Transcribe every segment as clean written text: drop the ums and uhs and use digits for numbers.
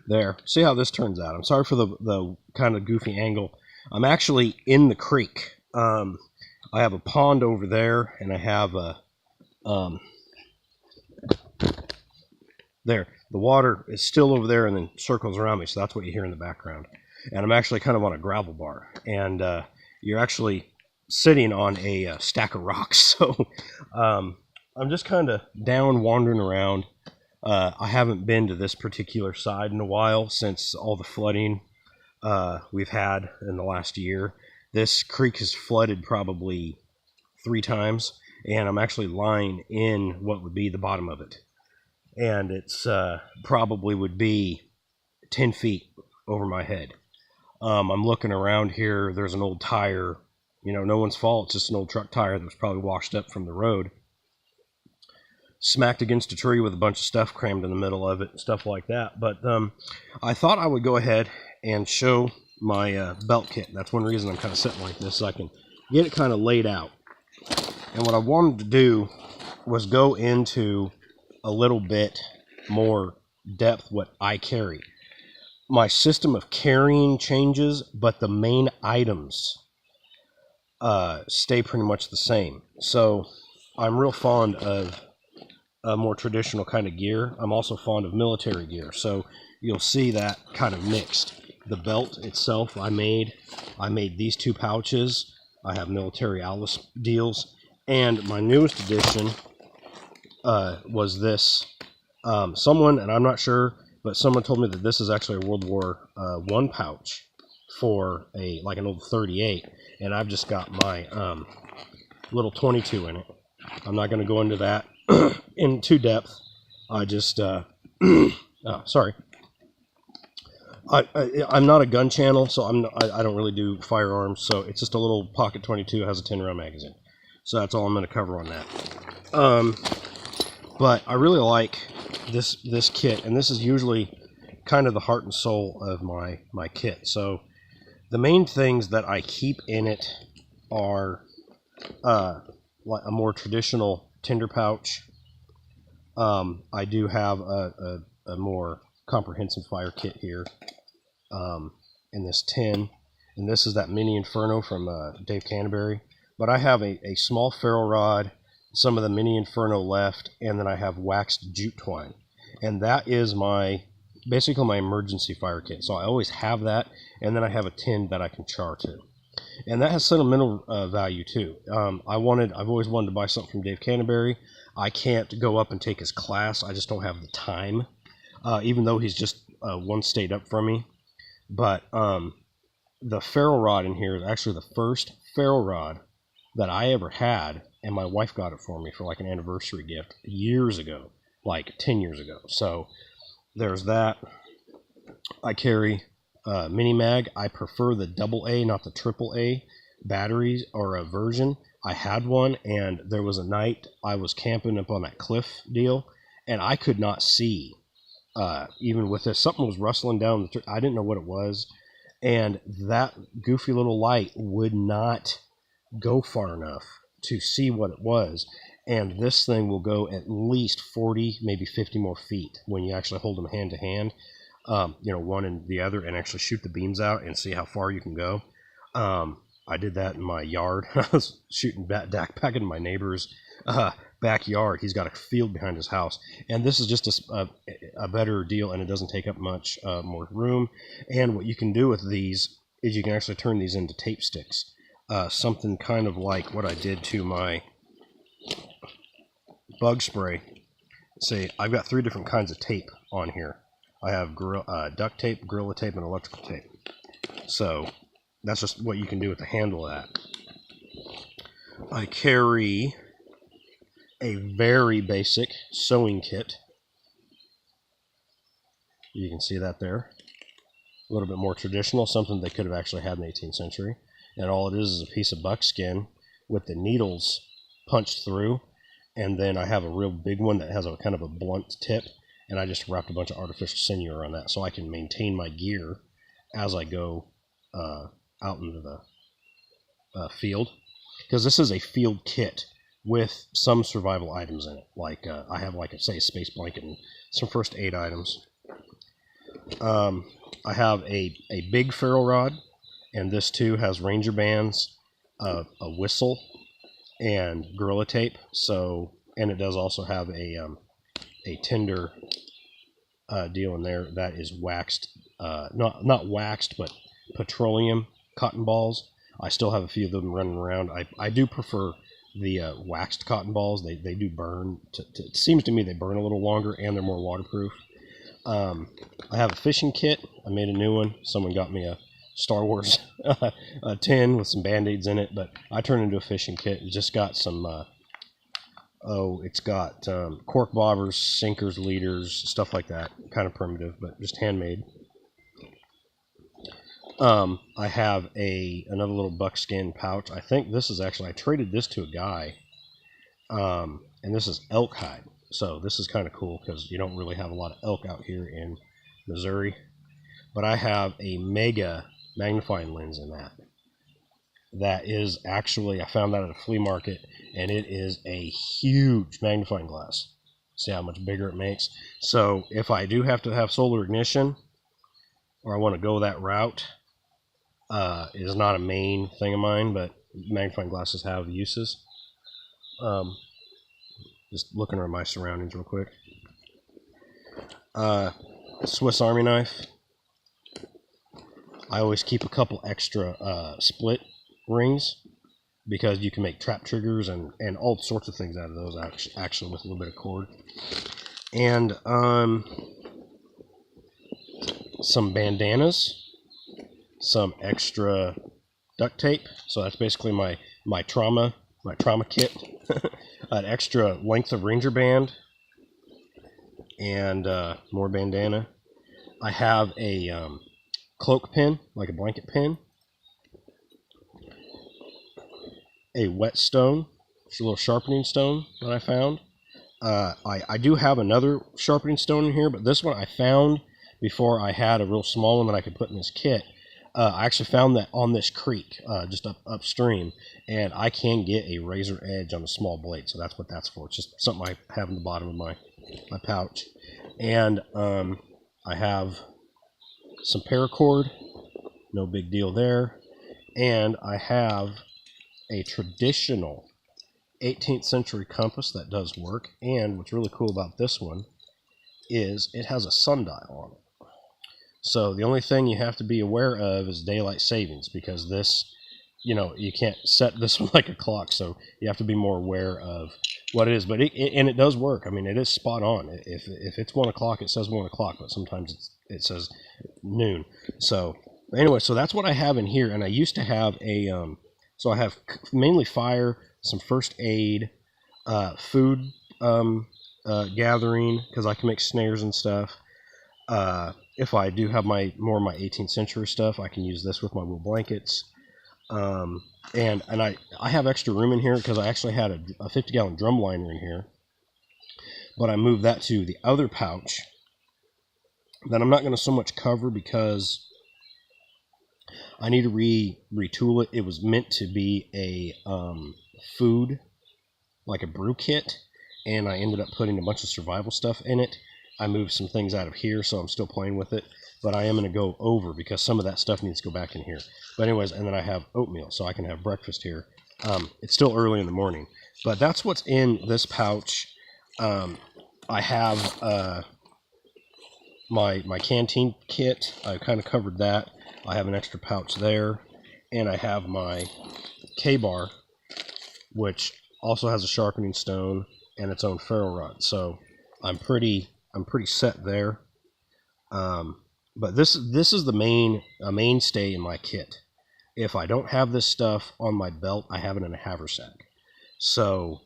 There. See how this turns out. I'm sorry for the kind of goofy angle. I'm actually in the creek. I have a pond over there, and I have a there. The water is still over there and then circles around me, so that's what you hear in the background. And I'm actually kind of on a gravel bar, and you're actually sitting on a stack of rocks. So I'm just kind of down wandering around. I haven't been to this particular side in a while since all the flooding we've had in the last year. This creek has flooded probably 3 times, and I'm actually lying in what would be the bottom of it. And it's probably would be 10 feet over my head. I'm looking around here. There's an old tire. You know, no one's fault. It's just an old truck tire that was probably washed up from the road. Smacked against a tree with a bunch of stuff crammed in the middle of it and stuff like that. But I thought I would go ahead and show my belt kit. That's one reason I'm kind of sitting like this, so I can get it kind of laid out. And what I wanted to do was go into a little bit more depth what I carry. My system of carrying changes, but the main items stay pretty much the same. So I'm real fond of a more traditional kind of gear. I'm also fond of military gear, so you'll see that kind of mixed. The belt itself I made these 2 pouches. I have military Alice deals, and my newest addition was this. Someone, and I'm not sure, but someone told me that this is actually a World War I pouch for like an old 38, and I've just got my little 22 in it. I'm not going to go into that in too depth. I just sorry. I'm not a gun channel, so I don't really do firearms. So it's just a little pocket 22. It has a 10-round magazine. So that's all I'm going to cover on that. But I really like this kit, and this is usually kind of the heart and soul of my kit. So the main things that I keep in it are like a more traditional tinder pouch. I do have a more comprehensive fire kit here in this tin, and this is that mini Inferno from Dave Canterbury. But I have a small ferro rod, some of the mini Inferno left, and then I have waxed jute twine, and that is basically my emergency fire kit. So I always have that, and then I have a tin that I can char to, and that has sentimental value too. I've always wanted to buy something from Dave Canterbury. I can't go up and take his class. I just don't have the time, even though he's just 1 state up from me. But the ferro rod in here is actually the first ferro rod that I ever had, and my wife got it for me for like an anniversary gift years ago, like 10 years ago. So there's that. I carry mini mag. I prefer the AA, not the AAA batteries or a version. I had one, and there was a night I was camping up on that cliff deal, and I could not see. Even with this, something was rustling down the tree. I didn't know what it was, and that goofy little light would not go far enough to see what it was. And this thing will go at least 40, maybe 50 more feet when you actually hold them hand to hand, one and the other, and actually shoot the beams out and see how far you can go. I did that in my yard. I was shooting back in my neighbor's backyard. He's got a field behind his house, and this is just a better deal, and it doesn't take up much more room. And what you can do with these is you can actually turn these into tape sticks, something kind of like what I did to my bug spray. See, I've got 3 different kinds of tape on here. I have duct tape, Gorilla tape, and electrical tape. So that's just what you can do with the handle of that. I carry a very basic sewing kit. You can see that there. A little bit more traditional, something they could have actually had in the 18th century. And all it is a piece of buckskin with the needles punched through. And then I have a real big one that has a kind of a blunt tip, and I just wrapped a bunch of artificial sinew around that so I can maintain my gear as I go out into the field. Because this is a field kit with some survival items in it. Like I have, like, say, a space blanket and some first aid items. I have a big ferrule rod, and this too has ranger bands, a whistle, and Gorilla Tape. So, and it does also have a tinder deal in there that is waxed, not waxed, but petroleum cotton balls. I still have a few of them running around. I do prefer the waxed cotton balls. They do burn. It seems to me they burn a little longer, and they're more waterproof. I have a fishing kit. I made a new one. Someone got me a Star Wars a tin with some Band-Aids in it, but I turned it into a fishing kit. It just got some, it's got cork bobbers, sinkers, leaders, stuff like that. Kind of primitive, but just handmade. I have another little buckskin pouch. I think this is actually, I traded this to a guy, and this is elk hide. So this is kind of cool because you don't really have a lot of elk out here in Missouri. But I have a mega magnifying lens in that. That is actually, I found that at a flea market, and it is a huge magnifying glass. See how much bigger it makes? So if I do have to have solar ignition, or I want to go that route, it is not a main thing of mine, but magnifying glasses have uses. Just looking around my surroundings real quick. Swiss Army knife. I always keep a couple extra split rings because you can make trap triggers and all sorts of things out of those actually with a little bit of cord. And some bandanas, some extra duct tape. So that's basically my trauma kit. An extra length of ranger band and more bandana. I have a cloak pin, like a blanket pin. A whetstone, it's a little sharpening stone that I found. I do have another sharpening stone in here, but this one I found before I had a real small one that I could put in this kit. I actually found that on this creek, just upstream, and I can get a razor edge on a small blade, so that's what that's for. It's just something I have in the bottom of my pouch. And I have some paracord, no big deal there. And I have a traditional 18th century compass that does work, and what's really cool about this one is it has a sundial on it. So the only thing you have to be aware of is daylight savings, because this, you can't set this one like a clock, so you have to be more aware of what it is. But it does work. I mean, it is spot on. If it's 1 o'clock, it says 1 o'clock, but sometimes it says noon. So anyway, so that's what I have in here, and I used to have so I have mainly fire, some first aid, food gathering, because I can make snares and stuff. If I do have my 18th century stuff, I can use this with my wool blankets. And I have extra room in here because I actually had a 50-gallon drum liner in here, but I moved that to the other pouch that I'm not going to so much cover because I need to retool it. It was meant to be a food, like a brew kit, and I ended up putting a bunch of survival stuff in it. I moved some things out of here, so I'm still playing with it, but I am going to go over because some of that stuff needs to go back in here. But anyways, and then I have oatmeal, so I can have breakfast here. It's still early in the morning, but that's what's in this pouch. I have my canteen kit. I kind of covered that. I have an extra pouch there, and I have my K-bar, which also has a sharpening stone and its own ferrule rod. So I'm pretty set there. But this is the mainstay in my kit. If I don't have this stuff on my belt, I have it in a haversack. So,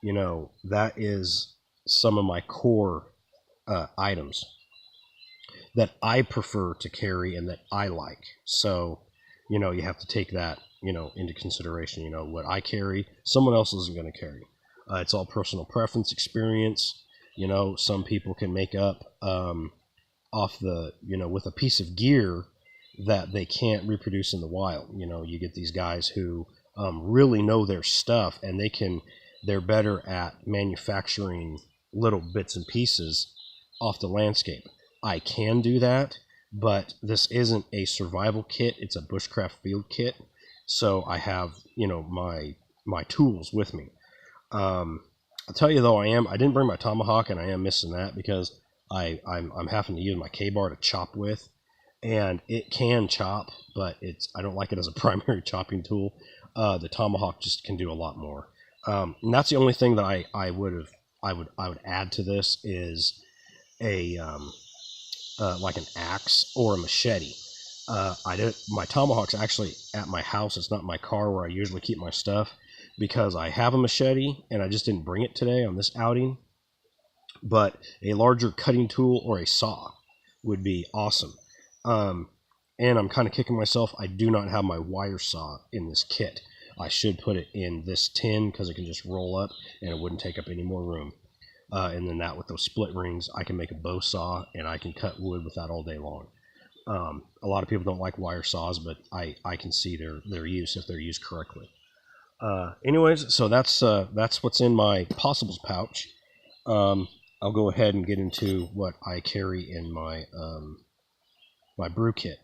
that is some of my core items that I prefer to carry and that I like. So, you have to take that, into consideration. What I carry, someone else isn't going to carry. It's all personal preference, experience. Some people can make up off the, with a piece of gear that they can't reproduce in the wild. You get these guys who really know their stuff, and they're better at manufacturing little bits and pieces off the landscape. I can do that, but this isn't a survival kit. It's a bushcraft field kit. So I have, you know, my tools with me. I'll tell you though, I didn't bring my tomahawk, and I am missing that because I'm having to use my K-bar to chop with, and it can chop, but I don't like it as a primary chopping tool. The tomahawk just can do a lot more. And that's the only thing that I would add to this is a like an axe or a machete. My tomahawk's actually at my house. It's not in my car where I usually keep my stuff, because I have a machete and I just didn't bring it today on this outing. But a larger cutting tool or a saw would be awesome. And I'm kind of kicking myself. I do not have my wire saw in this kit. I should put it in this tin because it can just roll up and it wouldn't take up any more room. And then that with those split rings, I can make a bow saw and I can cut wood with that all day long. A lot of people don't like wire saws, but I can see their use if they're used correctly. Anyways, so that's what's in my possibles pouch. I'll go ahead and get into what I carry in my my brew kit.